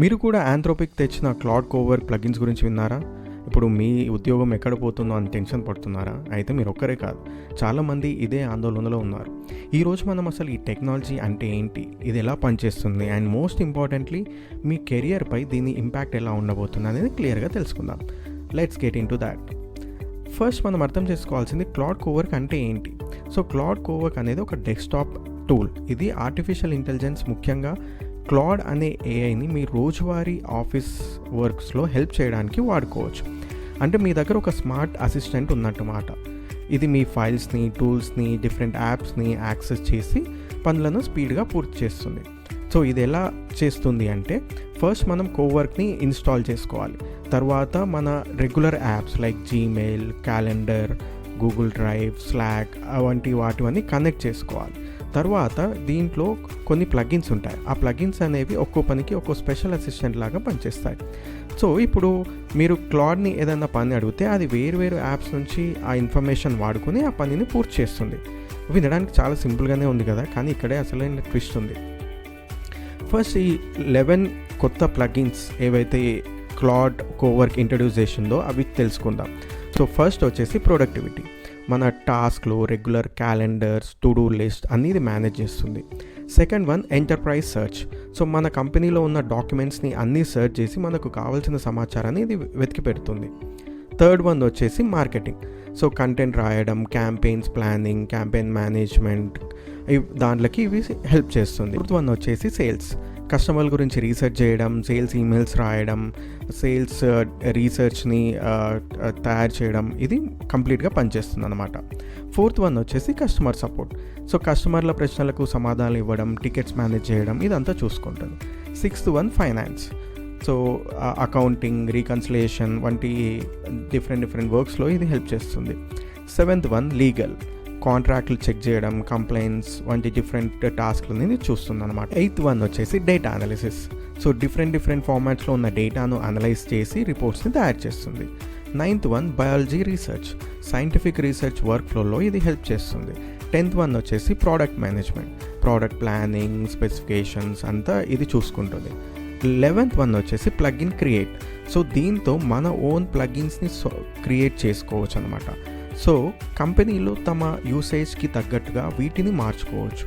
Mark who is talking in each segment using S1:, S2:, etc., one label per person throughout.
S1: మీరు కూడా ఆంథ్రోపిక్ తెచ్చిన క్లౌడ్ కోవర్క్ ప్లగిన్స్ గురించి విన్నారా? ఇప్పుడు మీ ఉద్యోగం ఎక్కడ పోతుందో అని టెన్షన్ పడుతున్నారా? అయితే మీరు ఒక్కరే కాదు, చాలామంది ఇదే ఆందోళనలో ఉన్నారు. ఈరోజు మనం అసలు ఈ టెక్నాలజీ అంటే ఏంటి, ఇది ఎలా పనిచేస్తుంది, అండ్ మోస్ట్ ఇంపార్టెంట్లీ మీ కెరియర్పై దీని ఇంపాక్ట్ ఎలా ఉండబోతుంది అనేది క్లియర్గా తెలుసుకుందాం. Let's get in to that. First మనం అర్థం చేసుకోవాల్సింది క్లౌడ్ కోవర్క్ అంటే ఏంటి. సో క్లౌడ్ కోవర్క్ అనేది ఒక డెస్క్టాప్ టూల్. ఇది ఆర్టిఫిషియల్ ఇంటెలిజెన్స్, ముఖ్యంగా క్లౌడ్ అనే ఏఐని మీ రోజువారీ ఆఫీస్ వర్క్స్లో హెల్ప్ చేయడానికి వాడుకోవచ్చు. అంటే మీ దగ్గర ఒక స్మార్ట్ అసిస్టెంట్ ఉన్నట్టుమాట. ఇది మీ ఫైల్స్ని, టూల్స్ని, డిఫరెంట్ యాప్స్ని యాక్సెస్ చేసి పనులను స్పీడ్గా పూర్తి చేస్తుంది. సో ఇది ఎలా చేస్తుంది అంటే, ఫస్ట్ మనం కోవర్క్ని ఇన్స్టాల్ చేసుకోవాలి. తర్వాత మన regular apps like Gmail, calendar, Google drive, Slack వాటివన్నీ కనెక్ట్ చేసుకోవాలి. తర్వాత దీంట్లో కొన్ని ప్లగిన్స్ ఉంటాయి. ఆ ప్లగిన్స్ అనేవి ఒక్కో పనికి ఒక్కో స్పెషల్ అసిస్టెంట్ లాగా పనిచేస్తాయి. సో ఇప్పుడు మీరు క్లౌడ్ని ఏదైనా పని అడిగితే అది వేరు యాప్స్ నుంచి ఆ ఇన్ఫర్మేషన్ వాడుకొని ఆ పనిని పూర్తి చేస్తుంది. వినడానికి చాలా సింపుల్గానే ఉంది కదా, కానీ ఇక్కడే అసలైన ట్విస్ట్ ఉంది. ఫస్ట్ ఈ 11 కొత్త ప్లగిన్స్ ఏవైతే క్లౌడ్ కోవర్క్ ఇంట్రడ్యూస్ చేసిందో అవి తెలుసుకుందాం. సో ఫస్ట్ వచ్చేసి ప్రొడక్టివిటీ. మన టాస్క్లు, regular calendars, to do list అన్నీ ఇది మేనేజ్ చేస్తుంది. Second one enterprise search. So మన కంపెనీలో ఉన్న డాక్యుమెంట్స్ని అన్నీ సెర్చ్ చేసి మనకు కావాల్సిన సమాచారాన్ని ఇది వెతికి పెడుతుంది. థర్డ్ వన్ వచ్చేసి మార్కెటింగ్. సో కంటెంట్ రాయడం, క్యాంపెయిన్స్ ప్లానింగ్, క్యాంపెయిన్ మేనేజ్మెంట్, దాంట్లోకి ఇవి హెల్ప్ చేస్తుంది. ఫోర్త్ వన్ వచ్చేసి సేల్స్. కస్టమర్ల గురించి రీసెర్చ్ చేయడం, సేల్స్ ఈమెయిల్స్ రాయడం, సేల్స్ రీసెర్చ్ని తయారు చేయడం, ఇది కంప్లీట్గా పనిచేస్తుంది అనమాట. ఫోర్త్ వన్ వచ్చేసి కస్టమర్ సపోర్ట్. సో కస్టమర్ల ప్రశ్నలకు సమాధానాలు ఇవ్వడం, టికెట్స్ మేనేజ్ చేయడం, ఇదంతా చూసుకుంటుంది. Sixth one finance. So accounting, reconciliation వంటి డిఫరెంట్ వర్క్స్లో ఇది హెల్ప్ చేస్తుంది. Seventh one legal. కాంట్రాక్ట్లు చెక్ చేయడం, కంప్లైంట్స్ వంటి డిఫరెంట్ టాస్క్లని ఇది చూస్తుంది అనమాట. ఎయిత్ వన్ వచ్చేసి డేటా అనాలిసిస్. సో డిఫరెంట్ ఫార్మాట్స్లో ఉన్న డేటాను అనలైజ్ చేసి రిపోర్ట్స్ని తయారు చేస్తుంది. Ninth one biology research. Scientific research work ఫ్లోలో ఇది హెల్ప్ చేస్తుంది. 10th వన్ వచ్చేసి product management. Product planning, specifications అంతా ఇది చూసుకుంటుంది. 11th వన్ వచ్చేసి ప్లగిన్ క్రియేట్. సో దీంతో మన ఓన్ ప్లగిన్స్ని క్రియేట్ చేసుకోవచ్చు అనమాట. సో కంపెనీలు తమ యూసేజ్కి తగ్గట్టుగా వీటిని మార్చుకోవచ్చు.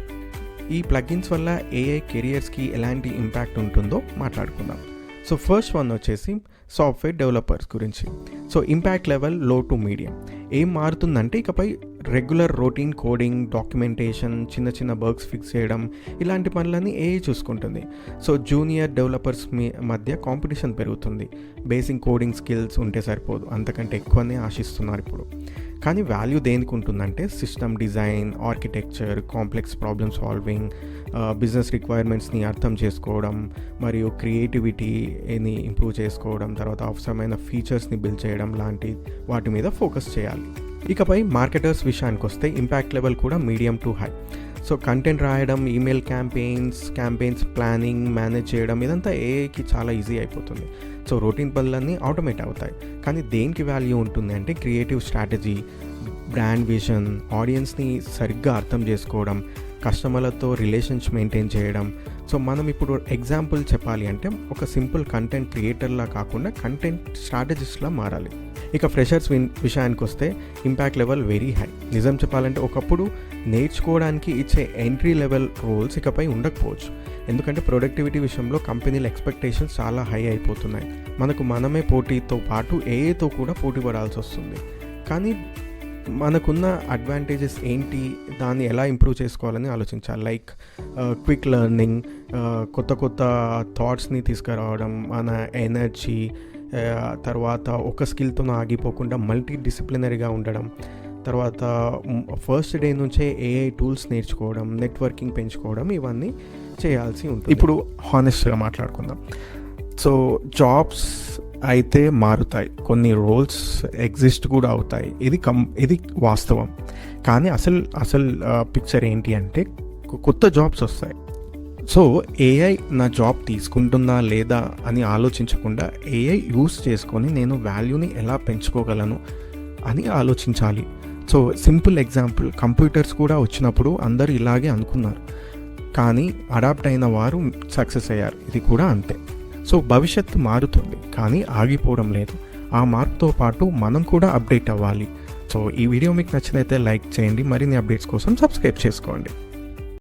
S1: ఈ ప్లగిన్స్ వల్ల ఏఐ కెరియర్స్కి ఎలాంటి ఇంపాక్ట్ ఉంటుందో మాట్లాడుకుందాం. సో ఫస్ట్ వన్ వచ్చేసి సాఫ్ట్వేర్ డెవలపర్స్ గురించి. సో ఇంపాక్ట్ లెవెల్ లో టు మీడియం. ఏం మారుతుందంటే, ఇకపై రెగ్యులర్ రొటీన్ కోడింగ్, డాక్యుమెంటేషన్, చిన్న బగ్స్ ఫిక్స్ చేయడం, ఇలాంటి పనులన్నీ ఏఐ చూసుకుంటుంది. సో జూనియర్ డెవలపర్స్ మధ్య కాంపిటీషన్ పెరుగుతుంది. బేసిక్ కోడింగ్ స్కిల్స్ ఉంటే సరిపోదు, అంతకంటే ఎక్కువనే ఆశిస్తున్నారు ఇప్పుడు. కానీ వాల్యూ దేనికి ఉంటుందంటే, system design, architecture, complex problem solving, business రిక్వైర్మెంట్స్ని అర్థం చేసుకోవడం, మరియు క్రియేటివిటీని ఇంప్రూవ్ చేసుకోవడం, తర్వాత అవసరమైన ఫీచర్స్ని బిల్డ్ చేయడం లాంటి వాటి మీద ఫోకస్ చేయాలి. ఇకపై మార్కెటర్స్ విషయానికి వస్తే ఇంపాక్ట్ లెవెల్ కూడా medium to high. So content రాయడం, ఈమెయిల్ క్యాంపెయిన్స్ ప్లానింగ్, మేనేజ్ చేయడం, ఇదంతా ఏఐకి చాలా ఈజీ అయిపోతుంది. సో రొటీన్ పనులన్నీ ఆటోమేట్ అవుతాయి. కానీ దేనికి వాల్యూ ఉంటుంది అంటే, క్రియేటివ్ స్ట్రాటజీ, బ్రాండ్ విజన్, ఆడియన్స్ని సరిగ్గా అర్థం చేసుకోవడం, కస్టమర్లతో రిలేషన్స్ మెయింటైన్ చేయడం. సో మనం ఇప్పుడు ఎగ్జాంపుల్ చెప్పాలి అంటే, ఒక సింపుల్ కంటెంట్ క్రియేటర్లా కాకుండా కంటెంట్ స్ట్రాటజిస్ట్లా మారాలి. ఇక ఫ్రెషర్స్ విషయానికి వస్తే ఇంపాక్ట్ లెవెల్ వెరీ హై. నిజం చెప్పాలంటే, ఒకప్పుడు నేర్చుకోవడానికి ఇచ్చే ఎంట్రీ లెవెల్ రోల్స్ ఇకపై ఉండకపోవచ్చు. ఎందుకంటే ప్రొడక్టివిటీ విషయంలో కంపెనీల ఎక్స్పెక్టేషన్స్ చాలా హై అయిపోతున్నాయి. మనమే పోటీతో పాటు ఏఐతో కూడా పోటీ పడాల్సి వస్తుంది. కానీ మనకున్న అడ్వాంటేజెస్ ఏంటి, దాన్ని ఎలా ఇంప్రూవ్ చేసుకోవాలని ఆలోచించాలి. లైక్ క్విక్ లెర్నింగ్, కొత్త థాట్స్ని తీసుకురావడం, మన ఎనర్జీ, తర్వాత ఒక స్కిల్తో ఆగిపోకుండా మల్టీ డిసిప్లినరీగా ఉండడం, తర్వాత ఫస్ట్ డే నుంచే ఏఐ టూల్స్ నేర్చుకోవడం, నెట్వర్కింగ్ పెంచుకోవడం, ఇవన్నీ చేయాల్సి ఉంటుంది. ఇప్పుడు హానెస్ట్గా మాట్లాడుకుందాం. సో జాబ్స్ అయితే మారుతాయి, కొన్ని రోల్స్ ఎగ్జిస్ట్ కూడా అవుతాయి, ఇది వాస్తవం. కానీ అసలు పిక్చర్ ఏంటి అంటే, కొత్త జాబ్స్ వస్తాయి. సో ఏఐ నా జాబ్ తీసుకుంటుందా లేదా అని ఆలోచించకుండా, ఏఐ యూస్ చేసుకొని నేను వాల్యూని ఎలా పెంచుకోగలను అని ఆలోచించాలి. సో సింపుల్ ఎగ్జాంపుల్, కంప్యూటర్స్ కూడా వచ్చినప్పుడు అందరూ ఇలాగే అనుకున్నారు, కానీ అడాప్ట్ అయిన వారు సక్సెస్ అయ్యారు. ఇది కూడా అంతే. సో భవిష్యత్తు మారుతుంది, కానీ ఆగిపోవడం లేదు. ఆ మార్పుతో పాటు మనం కూడా అప్డేట్ అవ్వాలి. సో ఈ వీడియో మీకు నచ్చినైతే లైక్ చేయండి, మరిన్ని అప్డేట్స్ కోసం సబ్స్క్రైబ్ చేసుకోండి.